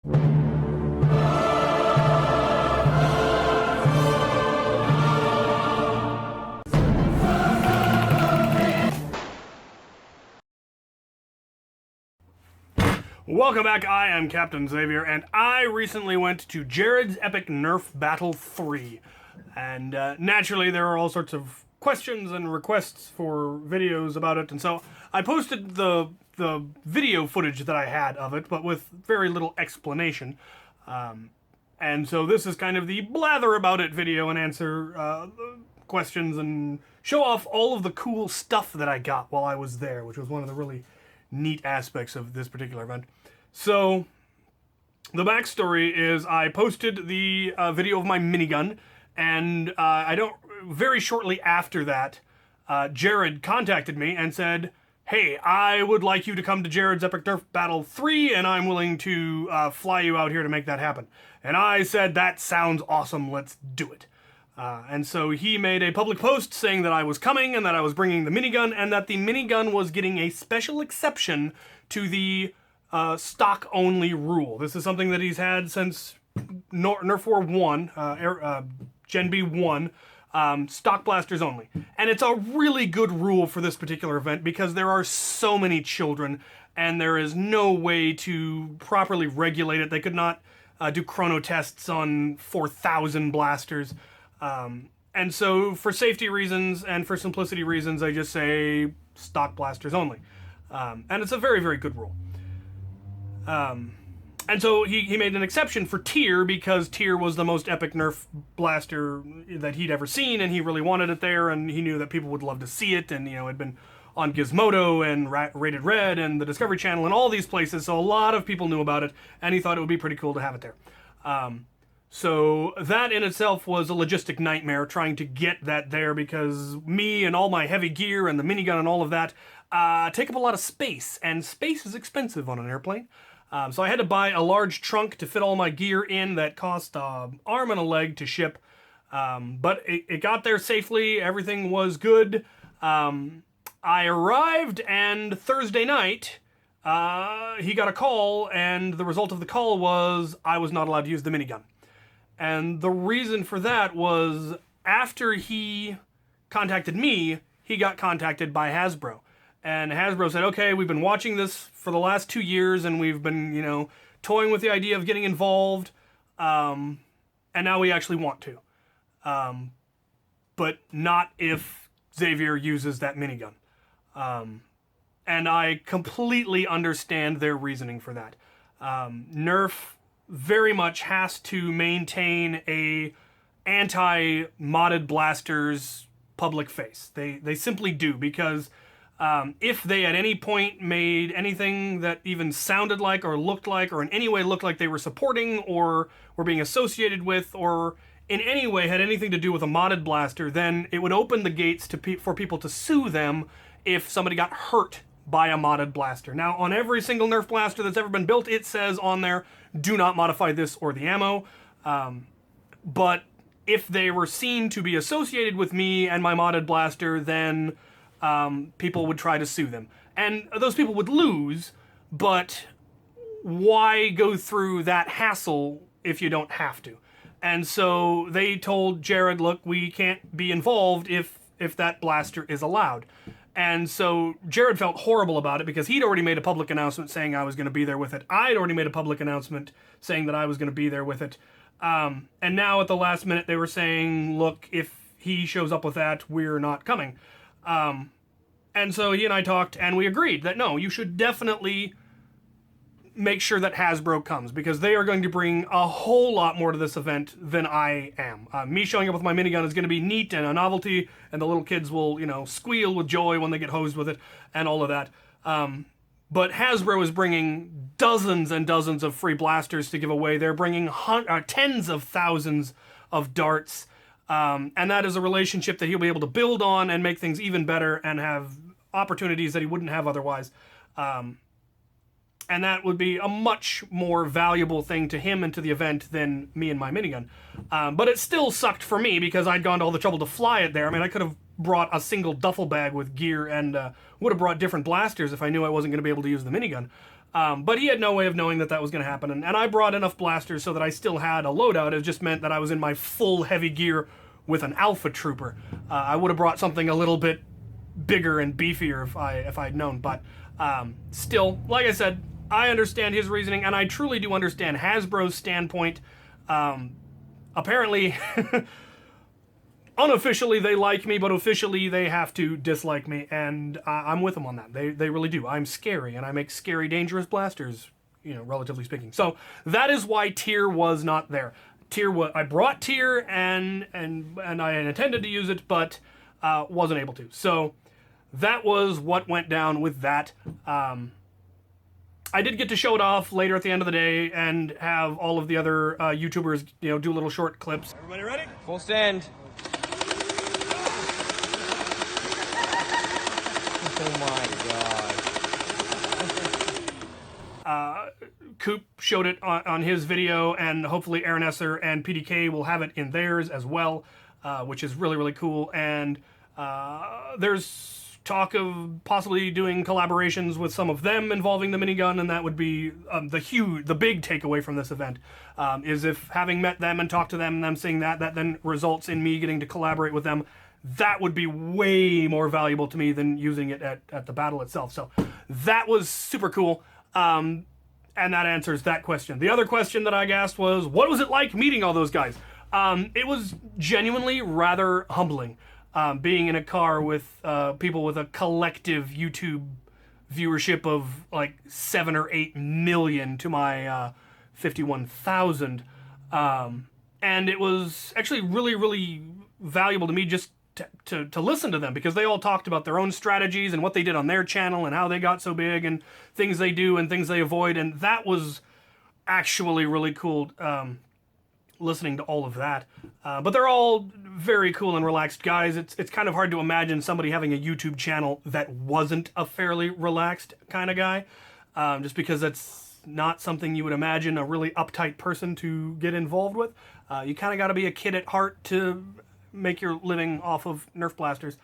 Welcome back, I am Captain Xavier, and I recently went to Jared's Epic Nerf Battle 3. And naturally there are all sorts of questions and requests for videos about it, and so I posted the video footage that I had of it, but with very little explanation. And so this is kind of the blather about it video and answer questions and show off all of the cool stuff that I got while I was there, which was one of the really neat aspects of this particular event. So, the backstory is I posted the video of my minigun, and very shortly after that, Jared contacted me and said, hey, I would like you to come to Jared's Epic Nerf Battle 3, and I'm willing to fly you out here to make that happen. And I said, that sounds awesome, let's do it. And so he made a public post saying that I was coming and that I was bringing the minigun and that the minigun was getting a special exception to the stock-only rule. This is something that he's had since Nerf War 1, Gen B 1, stock blasters only. And it's a really good rule for this particular event because there are so many children and there is no way to properly regulate it. They could not do chrono tests on 4,000 blasters. And so for safety reasons and for simplicity reasons, I just say stock blasters only. And it's a very, very good rule. And so he made an exception for Tyr because Tyr was the most epic Nerf blaster that he'd ever seen, and he really wanted it there, and he knew that people would love to see it, and, you know, it'd been on Gizmodo and Rated Red and the Discovery Channel and all these places, so a lot of people knew about it, and he thought it would be pretty cool to have it there. So that in itself was a logistic nightmare, trying to get that there, because me and all my heavy gear and the minigun and all of that take up a lot of space, and space is expensive on an airplane. So I had to buy a large trunk to fit all my gear in that cost an arm and a leg to ship. But it got there safely, everything was good. I arrived, and Thursday night, he got a call, and the result of the call was I was not allowed to use the minigun. And the reason for that was after he contacted me, he got contacted by Hasbro. And Hasbro said, okay, we've been watching this for the last 2 years, and we've been, you know, toying with the idea of getting involved, and now we actually want to. But not if Xavier uses that minigun. And I completely understand their reasoning for that. Nerf very much has to maintain a anti-modded blasters public face. They simply do, because if they at any point made anything that even sounded like or looked like or in any way looked like they were supporting or were being associated with or in any way had anything to do with a modded blaster, then it would open the gates to for people to sue them if somebody got hurt by a modded blaster. Now, on every single Nerf blaster that's ever been built, it says on there, do not modify this or the ammo. But if they were seen to be associated with me and my modded blaster, then people would try to sue them. And those people would lose, but why go through that hassle if you don't have to? And so they told Jared, look, we can't be involved if that blaster is allowed. And so Jared felt horrible about it because he'd already made a public announcement saying I was going to be there with it. I'd already made a public announcement saying that I was going to be there with it. And now at the last minute they were saying, look, if he shows up with that, we're not coming. And so he and I talked, and we agreed that no, you should definitely make sure that Hasbro comes, because they are going to bring a whole lot more to this event than I am. Me showing up with my minigun is going to be neat and a novelty, and the little kids will, you know, squeal with joy when they get hosed with it, and all of that. But Hasbro is bringing dozens and dozens of free blasters to give away. They're bringing tens of thousands of darts, and that is a relationship that he'll be able to build on and make things even better and have opportunities that he wouldn't have otherwise. And that would be a much more valuable thing to him and to the event than me and my minigun. But it still sucked for me because I'd gone to all the trouble to fly it there. I mean, I could have brought a single duffel bag with gear and would have brought different blasters if I knew I wasn't going to be able to use the minigun. But he had no way of knowing that that was going to happen. And I brought enough blasters so that I still had a loadout. It just meant that I was in my full heavy gear with an Alpha Trooper. I would have brought something a little bit bigger and beefier if I'd known. But still, like I said, I understand his reasoning, and I truly do understand Hasbro's standpoint. Apparently, unofficially they like me, but officially they have to dislike me, and I'm with them on that. They really do. I'm scary, and I make scary, dangerous blasters, you know, relatively speaking. So that is why Tier was not there. I brought Tier, and I intended to use it, but wasn't able to. So that was what went down with that. I did get to show it off later at the end of the day and have all of the other YouTubers, you know, do little short clips. Everybody ready? Full stand. Oh my god. Coop showed it on his video, and hopefully Aaron Esser and PDK will have it in theirs as well, which is really, really cool. And there's talk of possibly doing collaborations with some of them involving the minigun, and that would be the big takeaway from this event, is if having met them and talked to them and them seeing that then results in me getting to collaborate with them, that would be way more valuable to me than using it at the battle itself. So that was super cool, and that answers that question. The other question that I asked was, what was it like meeting all those guys? It was genuinely rather humbling. Being in a car with people with a collective YouTube viewership of like 7 or 8 million to my 51,000. And it was actually really, really valuable to me just to listen to them, because they all talked about their own strategies and what they did on their channel and how they got so big and things they do and things they avoid. And that was actually really cool. Listening to all of that, but they're all very cool and relaxed guys. It's kind of hard to imagine somebody having a YouTube channel that wasn't a fairly relaxed kind of guy, just because that's not something you would imagine a really uptight person to get involved with. You kind of got to be a kid at heart to make your living off of Nerf blasters.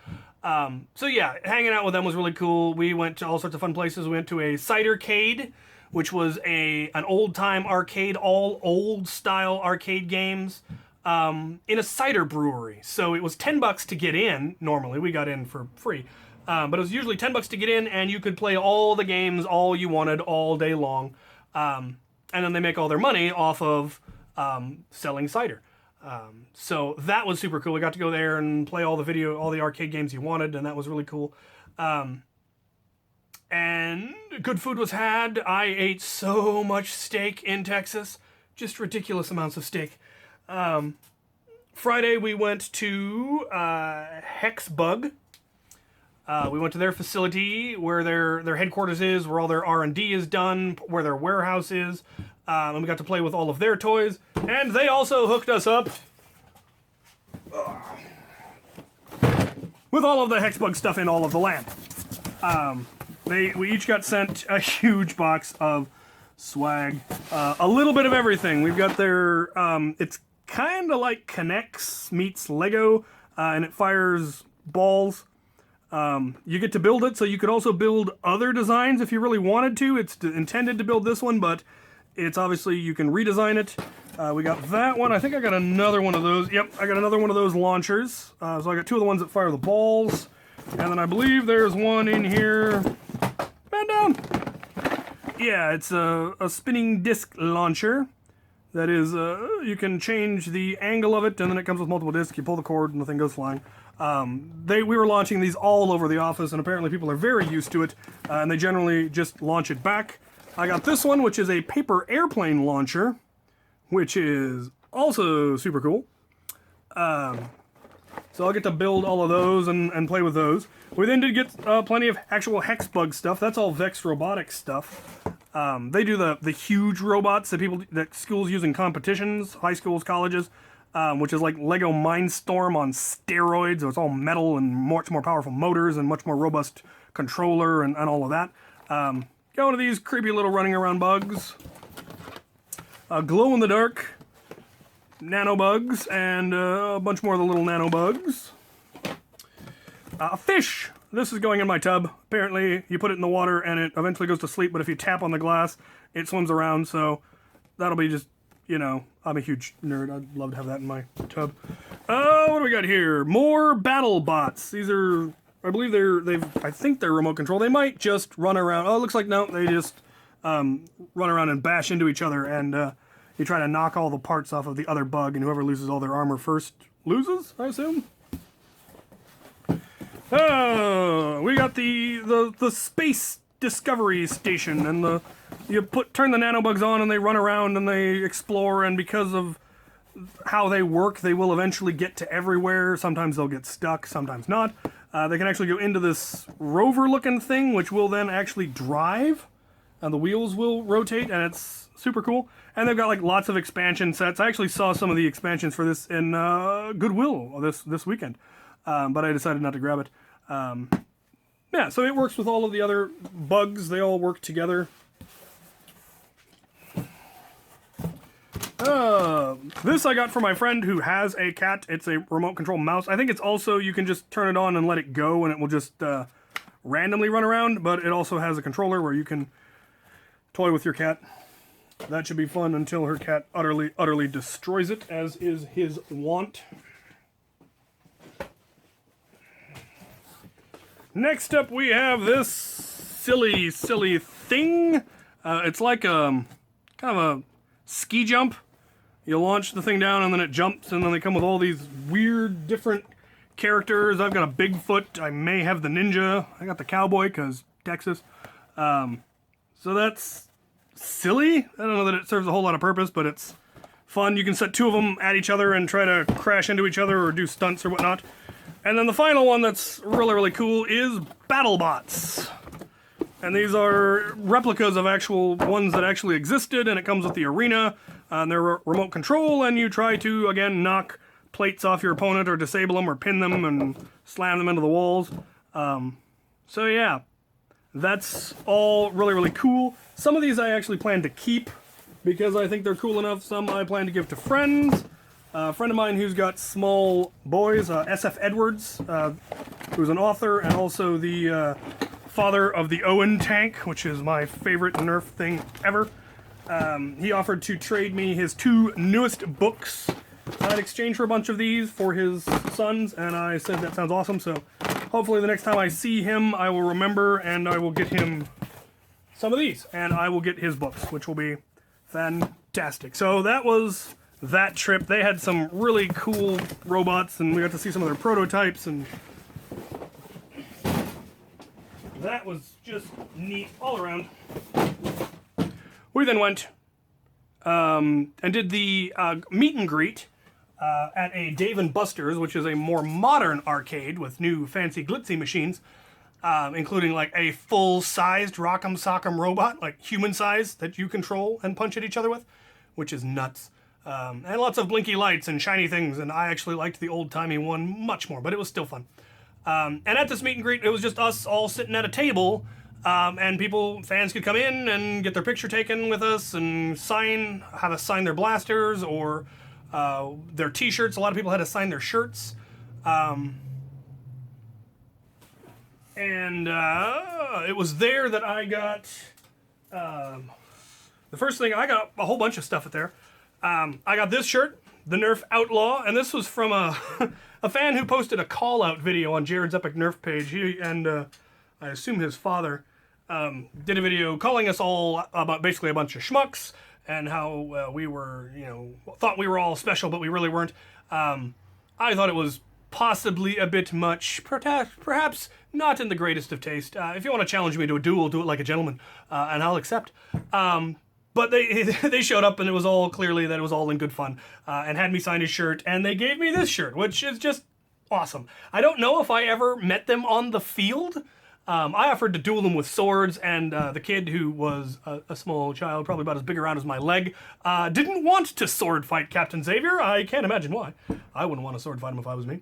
So yeah, hanging out with them was really cool. We went to all sorts of fun places. We went to a cidercade, which was an old-time arcade, all old-style arcade games in a cider brewery. So it was $10 to get in. Normally, we got in for free. But it was usually $10 to get in, and you could play all the games, all you wanted, all day long. And then they make all their money off of selling cider. So that was super cool. We got to go there and play all the arcade games you wanted, and that was really cool. And good food was had. I ate so much steak in Texas. Just ridiculous amounts of steak. Friday we went to Hexbug. We went to their facility where their headquarters is, where all their R&D is done, where their warehouse is. And we got to play with all of their toys. And they also hooked us up with all of the Hexbug stuff in all of the land. We each got sent a huge box of swag. A little bit of everything. We've got their, it's kind of like Connects meets Lego, and it fires balls. You get to build it, so you could also build other designs if you really wanted to. It's intended to build this one, but it's obviously, you can redesign it. We got that one. I think I got another one of those. Yep, I got another one of those launchers. So I got two of the ones that fire the balls. And then I believe there's one in here. Man down! Yeah, it's a spinning disc launcher. That is, you can change the angle of it, and then it comes with multiple discs. You pull the cord, and the thing goes flying. We were launching these all over the office, and apparently people are very used to it, and they generally just launch it back. I got this one, which is a paper airplane launcher, which is also super cool. So I'll get to build all of those and play with those. We then did get plenty of actual Hexbug stuff. That's all Vex Robotics stuff. They do the huge robots that schools use in competitions, high schools, colleges, which is like Lego Mindstorm on steroids. So it's all metal and much more powerful motors and much more robust controller and all of that. Got one of these creepy little running around bugs. Glow-in-the-dark nanobugs, and a bunch more of the little nanobugs. A fish this is going in my tub. Apparently, you put it in the water and it eventually goes to sleep, but if you tap on the glass, it swims around, so that'll be just, you know, I'm a huge nerd. I'd love to have that in my tub. What do we got here? More battle bots. These are, I believe I think they're remote control. They might just run around. Oh, it looks like no, they just run around and bash into each other, and you try to knock all the parts off of the other bug, and whoever loses all their armor first loses, I assume? Oh, we got the space discovery station, and you turn the nanobugs on and they run around and they explore, and because of how they work, they will eventually get to everywhere. Sometimes they'll get stuck, sometimes not. They can actually go into this rover-looking thing, which will then actually drive, and the wheels will rotate, and it's super cool. And they've got like lots of expansion sets. I actually saw some of the expansions for this in Goodwill this weekend, but I decided not to grab it. Yeah, so it works with all of the other bugs. They all work together. This I got from my friend who has a cat. It's a remote control mouse. I think it's also, you can just turn it on and let it go and it will just randomly run around, but it also has a controller where you can toy with your cat. That should be fun until her cat utterly destroys it, as is his wont. Next up we have this silly thing. It's like kind of a ski jump. You launch the thing down and then it jumps, and then they come with all these weird different characters. I've got a Bigfoot. I may have the ninja. I got the cowboy because Texas. So that's silly. I don't know that it serves a whole lot of purpose, but it's fun. You can set two of them at each other and try to crash into each other or do stunts or whatnot. And then the final one that's really cool is BattleBots. And these are replicas of actual ones that actually existed, and it comes with the arena, and they're remote control, and you try to, again, knock plates off your opponent or disable them or pin them and slam them into the walls. So yeah, that's all really cool. Some of these I actually plan to keep because I think they're cool enough. Some I plan to give to friends. A friend of mine who's got small boys, SF Edwards, who's an author and also the father of the Owen tank, which is my favorite Nerf thing ever. He offered to trade me his two newest books in exchange for a bunch of these for his sons, and I said that sounds awesome, so hopefully the next time I see him I will remember and I will get him some of these, and I will get his books, which will be fantastic. So that was that trip. They had some really cool robots, and we got to see some of their prototypes, and that was just neat all around. We then went and did the meet and greet at a Dave & Buster's, which is a more modern arcade with new fancy glitzy machines, including like a full-sized Rock'em Sock'em robot, like human size, that you control and punch at each other with, which is nuts. And lots of blinky lights and shiny things, and I actually liked the old-timey one much more, but it was still fun. And at this meet and greet, it was just us all sitting at a table, and fans could come in and get their picture taken with us and have us sign their blasters or their t-shirts. A lot of people had to sign their shirts. And it was there that I got, the first thing, I got a whole bunch of stuff at there. I got this shirt, the Nerf Outlaw, and this was from a fan who posted a call-out video on Jared's Epic Nerf page. He and I assume his father did a video calling us all about basically a bunch of schmucks and how we were, thought we were all special, but we really weren't. I thought it was possibly a bit much, perhaps not in the greatest of taste. If you want to challenge me to a duel, do it like a gentleman, and I'll accept. But they showed up, and it was all clearly that it was all in good fun, and had me sign his shirt, and they gave me this shirt, which is just awesome. I don't know if I ever met them on the field. I offered to duel them with swords, and the kid, who was a small child, probably about as big around as my leg, didn't want to sword fight Captain Xavier. I can't imagine why. I wouldn't want to sword fight him if I was me,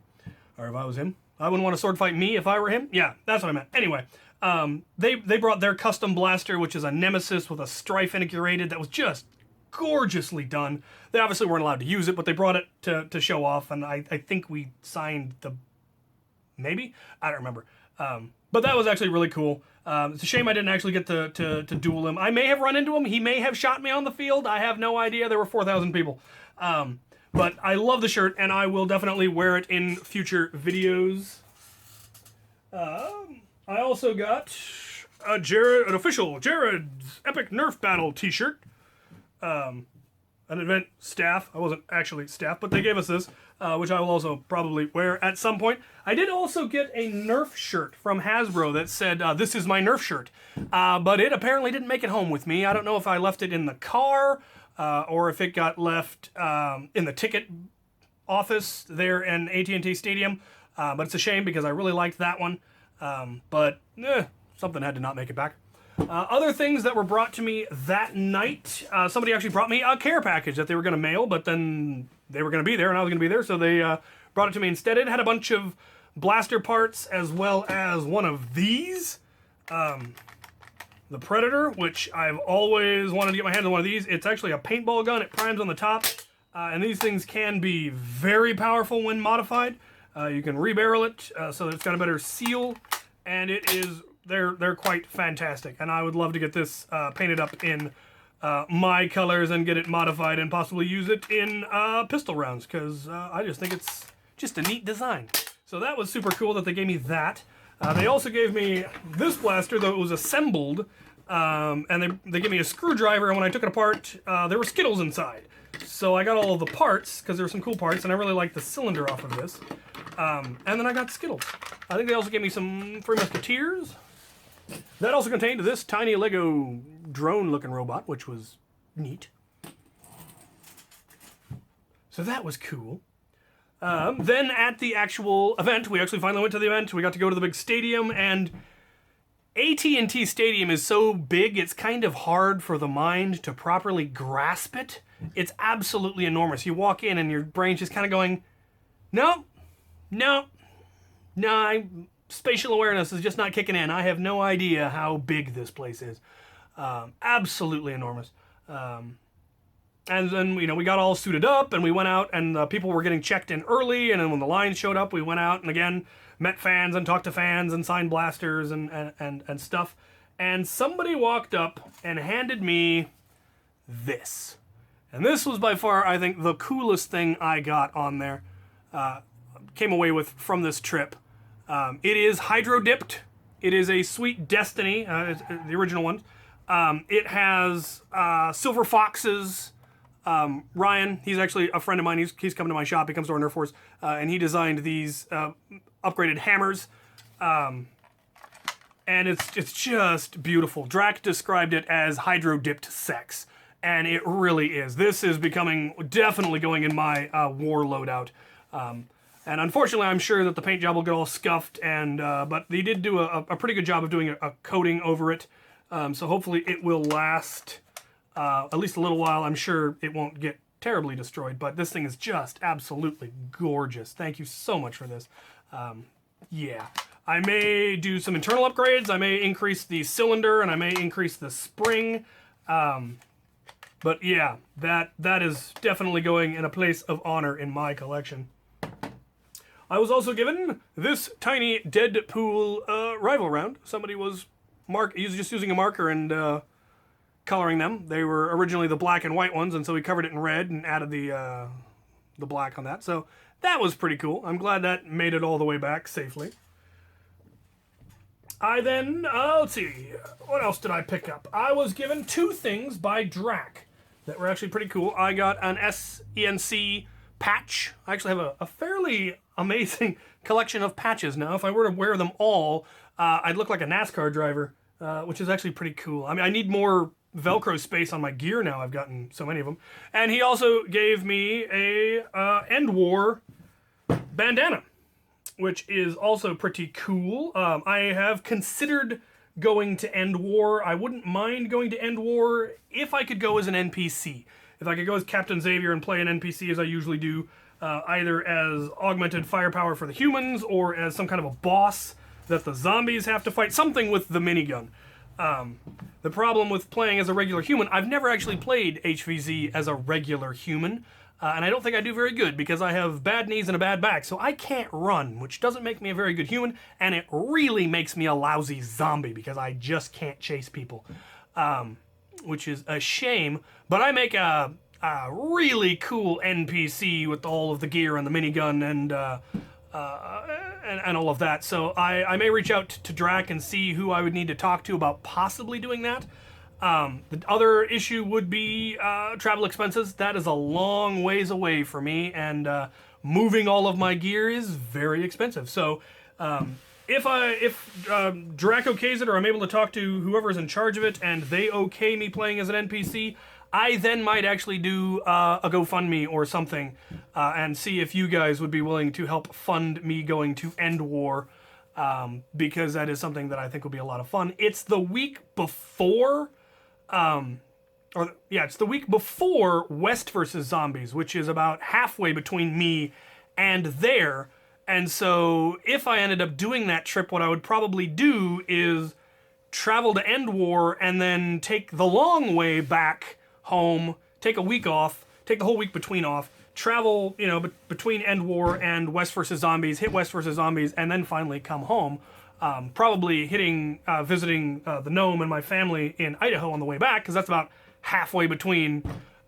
or if I was him. I wouldn't want to sword fight me if I were him. Yeah, that's what I meant. Anyway. They brought their custom blaster, which is a Nemesis with a strife integrated that was just gorgeously done. They obviously weren't allowed to use it, but they brought it to show off, and I think we signed maybe? I don't remember. But that was actually really cool. It's a shame I didn't actually get to duel him. I may have run into him. He may have shot me on the field. I have no idea. There were 4,000 people. But I love the shirt, and I will definitely wear it in future videos. I also got an official Jared's Epic Nerf Battle t-shirt. An event staff. I wasn't actually staff, but they gave us this, which I will also probably wear at some point. I did also get a Nerf shirt from Hasbro that said, this is my Nerf shirt. But it apparently didn't make it home with me. I don't know if I left it in the car, or if it got left in the ticket office there in AT&T Stadium. But it's a shame because I really liked that one. But something had to not make it back. Other things that were brought to me that night, somebody actually brought me a care package that they were going to mail, but then they were going to be there and I was going to be there, so they brought it to me instead. It had a bunch of blaster parts as well as one of these. The Predator, which I've always wanted to get my hands on one of these. It's actually a paintball gun. It primes on the top, and these things can be very powerful when modified. You can rebarrel it so that it's got a better seal, and it is... They're quite fantastic, and I would love to get this painted up in my colors and get it modified and possibly use it in pistol rounds, because I just think it's just a neat design. So that was super cool that they gave me that. They also gave me this blaster, though it was assembled, and they gave me a screwdriver, and when I took it apart, there were Skittles inside. So I got all of the parts, because there were some cool parts, and I really liked the cylinder off of this. And then I got Skittles. I think they also gave me some Three Musketeers. That also contained this tiny Lego drone-looking robot, which was neat. So that was cool. Then at the actual event, we actually finally went to the event. We got to go to the big stadium, and AT&T Stadium is so big, it's kind of hard for the mind to properly grasp it. It's absolutely enormous. You walk in, and your brain's just kind of going, no, spatial awareness is just not kicking in. I have no idea how big this place is. Absolutely enormous. And then, we got all suited up and we went out, and people were getting checked in early, and then when the line showed up, we went out and again met fans and talked to fans and signed blasters and stuff. And somebody walked up and handed me this. And this was by far, I think, the coolest thing I got on there. Came away with from this trip. It is hydro-dipped. It is a Sweet Destiny, the original one. It has Silver Foxes. Ryan, he's actually a friend of mine. He's coming to my shop. He comes to our Nerf Wars, and he designed these upgraded hammers. And it's just beautiful. Drac described it as hydro-dipped sex, and it really is. This is definitely going in my war loadout. And unfortunately, I'm sure that the paint job will get all scuffed, but they did do a pretty good job of doing a coating over it. So hopefully it will last at least a little while. I'm sure it won't get terribly destroyed, but this thing is just absolutely gorgeous. Thank you so much for this. Yeah. I may do some internal upgrades. I may increase the cylinder, and I may increase the spring. But yeah, that is definitely going in a place of honor in my collection. I was also given this tiny Deadpool rival round. Somebody was just using a marker and coloring them. They were originally the black and white ones, and so we covered it in red and added the black on that. So that was pretty cool. I'm glad that made it all the way back safely. I then, let's see, what else did I pick up? I was given two things by Drac that were actually pretty cool. I got an SENC patch. I actually have a fairly amazing collection of patches now. If I were to wear them all, I'd look like a NASCAR driver, which is actually pretty cool. I mean, I need more Velcro space on my gear now. I've gotten so many of them. And he also gave me a End War bandana, which is also pretty cool. I have considered going to End War. I wouldn't mind going to End War if I could go as an NPC. If I could go as Captain Xavier and play an NPC as I usually do, either as augmented firepower for the humans or as some kind of a boss that the zombies have to fight, something with the minigun. The problem with playing as a regular human, I've never actually played HVZ as a regular human. And I don't think I do very good because I have bad knees and a bad back, so I can't run, which doesn't make me a very good human, and it really makes me a lousy zombie because I just can't chase people, which is a shame. But I make a really cool NPC with all of the gear and the minigun and all of that. So I may reach out to Drac and see who I would need to talk to about possibly doing that. The other issue would be travel expenses. That is a long ways away for me, and moving all of my gear is very expensive. So if Drac okays it, or I'm able to talk to whoever's in charge of it, and they okay me playing as an NPC, I then might actually do a GoFundMe or something, and see if you guys would be willing to help fund me going to End War, because that is something that I think will be a lot of fun. It's the week before, it's the week before West versus Zombies, which is about halfway between me and there. And so if I ended up doing that trip, what I would probably do is travel to End War and then take the long way back home, take a week off, take the whole week between off, travel, between End War and West versus Zombies, hit West versus Zombies, and then finally come home. Probably visiting the gnome and my family in Idaho on the way back, because that's about halfway between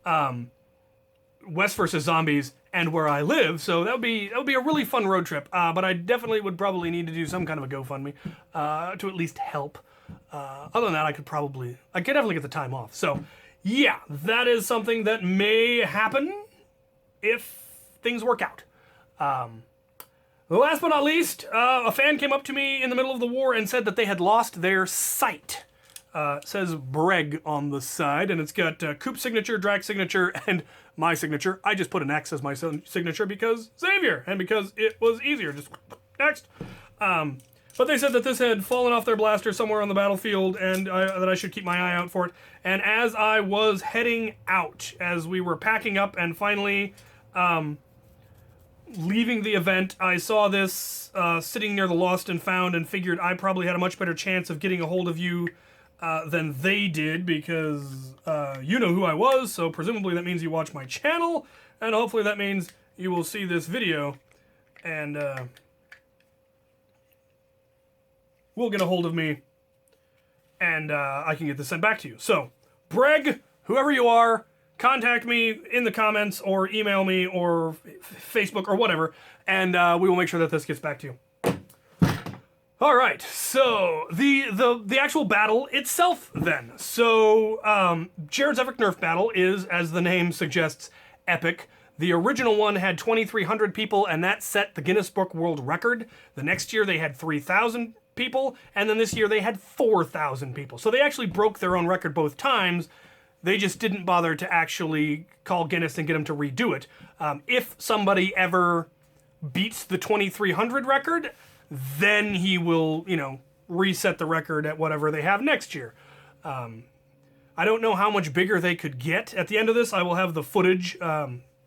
West versus Zombies and where I live. So that would be a really fun road trip. But I definitely would probably need to do some kind of a GoFundMe to at least help. Other than that, I could definitely get the time off. So yeah, that is something that may happen if things work out. Last but not least, a fan came up to me in the middle of the war and said that they had lost their sight. It says Breg on the side, and it's got Coop's signature, Drac's signature, and my signature. I just put an X as my signature because Xavier, and because it was easier. Just next. But they said that this had fallen off their blaster somewhere on the battlefield, and that I should keep my eye out for it. And as I was heading out, as we were packing up and finally leaving the event, I saw this sitting near the Lost and Found and figured I probably had a much better chance of getting a hold of you than they did, because you know who I was, so presumably that means you watch my channel, and hopefully that means you will see this video, and will get a hold of me, and I can get this sent back to you. So, Breg, whoever you are, contact me in the comments, or email me, or Facebook, or whatever, and we will make sure that this gets back to you. All right, so the actual battle itself, then. So, Jared's Epic Nerf battle is, as the name suggests, epic. The original one had 2,300 people, and that set the Guinness Book World Record. The next year, they had 3,000 people, and then this year they had 4,000 people. So they actually broke their own record both times. They just didn't bother to actually call Guinness and get them to redo it. If somebody ever beats the 2,300 record, then he will, reset the record at whatever they have next year. I don't know how much bigger they could get. At the end of this, I will have the footage,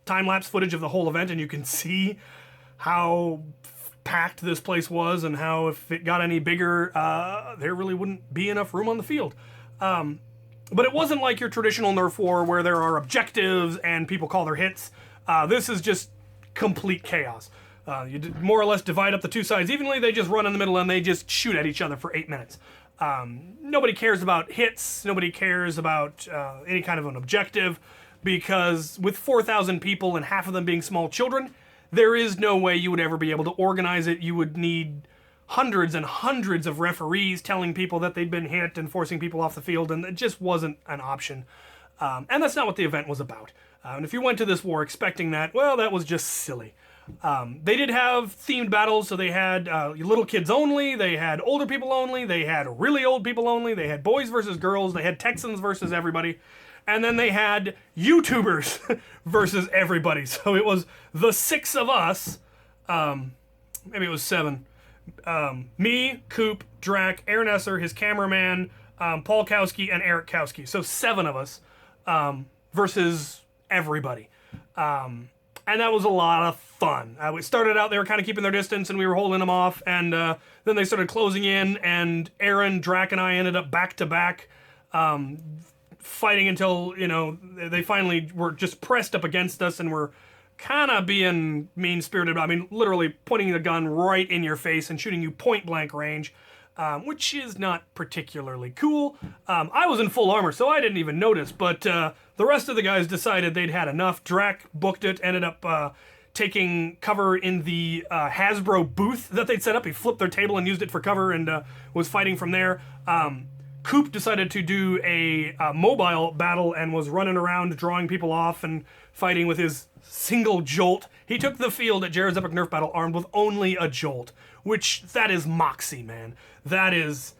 time-lapse footage of the whole event, and you can see how packed this place was, and how if it got any bigger, there really wouldn't be enough room on the field. But it wasn't like your traditional Nerf war where there are objectives and people call their hits. This is just complete chaos. You more or less divide up the two sides evenly. They just run in the middle and they just shoot at each other for 8 minutes. Nobody cares about hits. Nobody cares about any kind of an objective, because with 4,000 people and half of them being small children, there is no way you would ever be able to organize it. You would need hundreds and hundreds of referees telling people that they'd been hit and forcing people off the field, and it just wasn't an option. And that's not what the event was about. And if you went to this war expecting that, well, that was just silly. They did have themed battles, so they had little kids only, they had older people only, they had really old people only, they had boys versus girls, they had Texans versus everybody, and then they had YouTubers versus everybody. So it was the 6 of us, maybe it was 7, me, Coop, Drac, Aaron Esser, his cameraman, Paul Kowski, and Eric Kowski. So 7 of us versus everybody. And that was a lot of fun. We started out, they were kind of keeping their distance, and we were holding them off, and then they started closing in, and Aaron, Drac, and I ended up back-to-back fighting until, you know, they finally were just pressed up against us and were kind of being mean-spirited. I mean, literally pointing the gun right in your face and shooting you point-blank range, which is not particularly cool. I was in full armor, so I didn't even notice, but the rest of the guys decided they'd had enough. Drac booked it, ended up taking cover in the Hasbro booth that they'd set up. He flipped their table and used it for cover and was fighting from there. Coop decided to do a mobile battle and was running around drawing people off and fighting with his single jolt. He took the field at Jared's Epic Nerf Battle armed with only a jolt, which, that is moxie, man. That is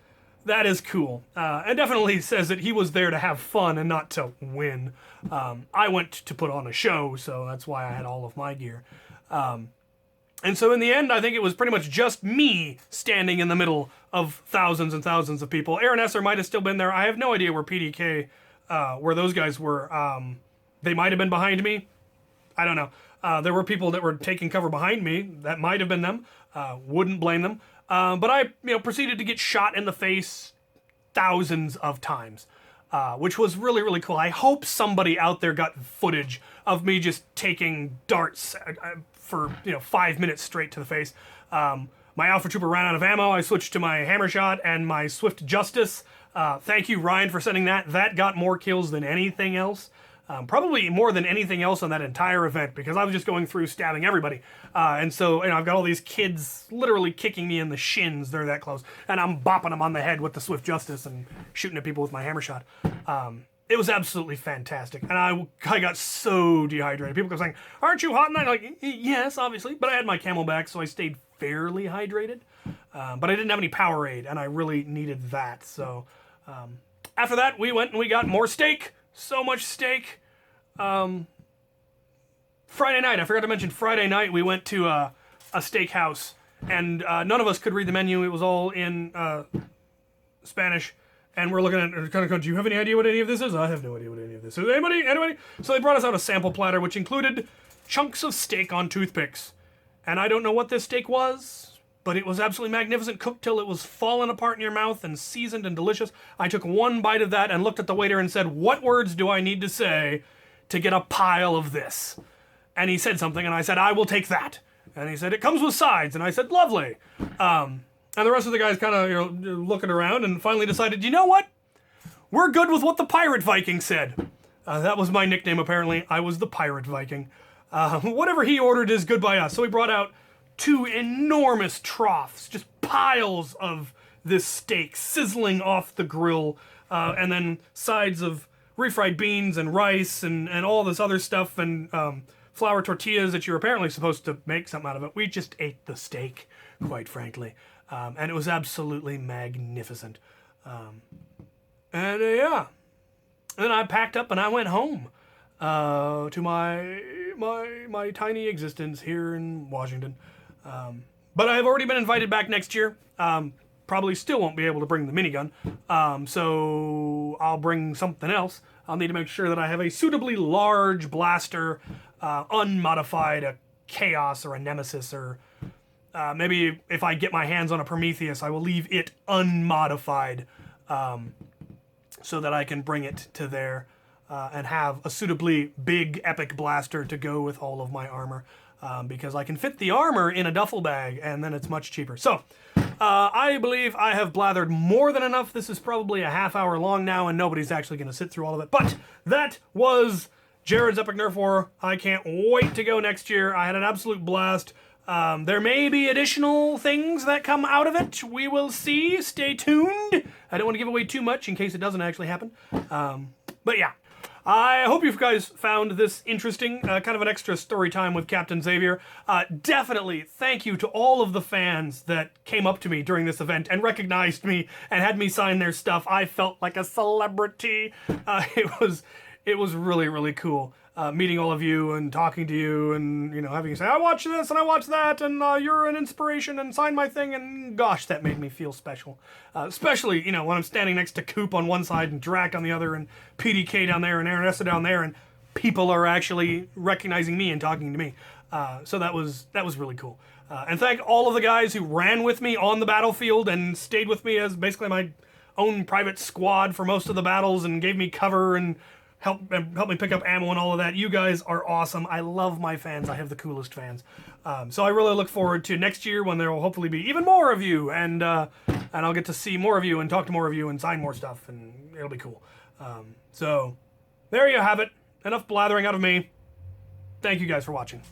cool. And definitely says that he was there to have fun and not to win. I went to put on a show, so that's why I had all of my gear. And so in the end, I think it was pretty much just me standing in the middle of thousands and thousands of people. Aaron Esser might have still been there. I have no idea where PDK, where those guys were. They might have been behind me. I don't know. There were people that were taking cover behind me. That might have been them. Wouldn't blame them. But I, proceeded to get shot in the face thousands of times, which was really, really cool. I hope somebody out there got footage of me just taking darts for 5 minutes straight to the face. My Alpha Trooper ran out of ammo. I switched to my Hammer Shot and my Swift Justice. Thank you, Ryan, for sending that. That got more kills than anything else. Probably more than anything else on that entire event, because I was just going through stabbing everybody. And so, I've got all these kids literally kicking me in the shins. They're that close. And I'm bopping them on the head with the Swift Justice and shooting at people with my Hammer Shot. It was absolutely fantastic. And I got so dehydrated. People kept saying, aren't you hot? And I'm like, yes, obviously. But I had my Camelback, so I stayed fairly hydrated. But I didn't have any Powerade, and I really needed that. So after that, we went and we got more steak. So much steak. Friday night, I forgot to mention, Friday night we went to a steakhouse, and none of us could read the menu. It was all in Spanish, and we're looking at it, kind of going, do you have any idea what any of this is? I have no idea what any of this is. Anybody? So they brought us out a sample platter, which included chunks of steak on toothpicks. And I don't know what this steak was, but it was absolutely magnificent, cooked till it was falling apart in your mouth and seasoned and delicious. I took one bite of that and looked at the waiter and said, what words do I need to say to get a pile of this? And he said something, and I said, I will take that. And he said, it comes with sides. And I said, lovely. And the rest of the guys kind of looking around and finally decided, you know what? We're good with what the Pirate Viking said. That was my nickname, apparently. I was the Pirate Viking. Whatever he ordered is good by us. So he brought out 2 enormous troughs, just piles of this steak sizzling off the grill, and then sides of refried beans and rice and all this other stuff, and flour tortillas that you're apparently supposed to make something out of it. We just ate the steak, quite frankly. And it was absolutely magnificent. Yeah. And then I packed up and I went home to my tiny existence here in Washington. But I've already been invited back next year. Probably still won't be able to bring the minigun. So I'll bring something else. I'll need to make sure that I have a suitably large blaster, unmodified, a Chaos or a Nemesis, or maybe if I get my hands on a Prometheus, I will leave it unmodified so that I can bring it to there and have a suitably big epic blaster to go with all of my armor. Because I can fit the armor in a duffel bag, and then it's much cheaper. So, I believe I have blathered more than enough. This is probably a half hour long now, and nobody's actually going to sit through all of it. But that was Jared's Epic Nerf War. I can't wait to go next year. I had an absolute blast. There may be additional things that come out of it. We will see. Stay tuned. I don't want to give away too much in case it doesn't actually happen. But yeah. I hope you guys found this interesting, kind of an extra story time with Captain Xavier. Definitely thank you to all of the fans that came up to me during this event and recognized me and had me sign their stuff. I felt like a celebrity. It was really, really cool. Meeting all of you and talking to you and, having you say, I watch this and I watch that and you're an inspiration and sign my thing, and gosh, that made me feel special. Especially, when I'm standing next to Coop on one side and Drac on the other and PDK down there and Aaron Essa down there, and people are actually recognizing me and talking to me. So that was really cool. And thank all of the guys who ran with me on the battlefield and stayed with me as basically my own private squad for most of the battles and gave me cover and helped me pick up ammo and all of that. You guys are awesome. I love my fans. I have the coolest fans. So I really look forward to next year when there will hopefully be even more of you, and I'll get to see more of you and talk to more of you and sign more stuff, and it'll be cool. So there you have it. Enough blathering out of me. Thank you guys for watching.